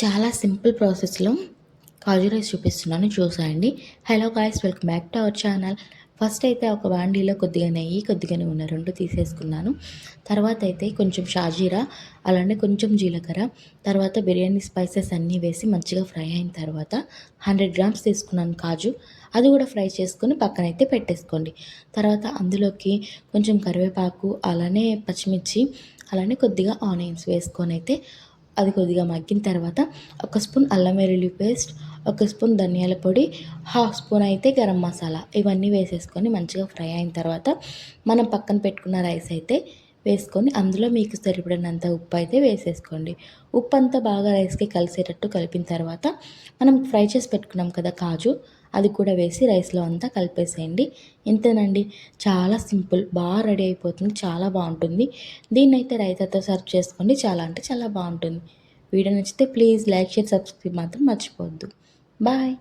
చాలా సింపుల్ ప్రాసెస్‌లో కాజు రైస్ చూపిస్తున్నాను చూసేయండి. Hello guys, welcome back to our channel. First అయితే ఒక బాండీలో కొద్దిగా నెయ్యి, కొద్దిగా నూనె 2 తీసేసుకున్నాను. తర్వాత అయితే కొంచెం షాజీరా, అలానే కొంచెం జీలకర్ర, తర్వాత బిర్యానీ స్పైసెస్ అన్నీ వేసి మంచిగా ఫ్రై అయిన తర్వాత 100 గ్రామ్స్ తీసుకున్నాను కాజు. అది కూడా ఫ్రై చేసుకొని పక్కనైతే పెట్టేసుకోండి. తర్వాత అందులోకి కొంచెం కరివేపాకు, అలానే పచ్చిమిర్చి, అలానే కొద్దిగా ఆనియన్స్ వేసుకొని అయితే అది కొద్దిగా మగ్గిన తర్వాత ఒక స్పూన్ అల్లం వెల్లుల్లి పేస్ట్, ఒక స్పూన్ ధనియాల పొడి, హాఫ్ స్పూన్ అయితే గరం మసాలా ఇవన్నీ వేసేసుకొని మంచిగా ఫ్రై అయిన తర్వాత మనం పక్కన పెట్టుకున్న రైస్ అయితే వేసుకొని అందులో మీకు సరిపడినంత ఉప్పు అయితే వేసేసుకోండి. ఉప్పు అంతా బాగా రైస్కి కలిసేటట్టు కలిపిన తర్వాత మనం ఫ్రై చేసి పెట్టుకున్నాం కదా కాజు, అది కూడా వేసి రైస్లో అంతా కలిపేసేయండి. ఇంతేనండి, చాలా సింపుల్, బాగా రెడీ అయిపోతుంది, చాలా బాగుంటుంది. దీన్నైతే రైతాతో సర్వ్ చేసుకోండి, చాలా అంటే చాలా బాగుంటుంది. వీడియో నచ్చితే ప్లీజ్ లైక్, షేర్, సబ్స్క్రైబ్ మాత్రం మర్చిపోవద్దు. బాయ్.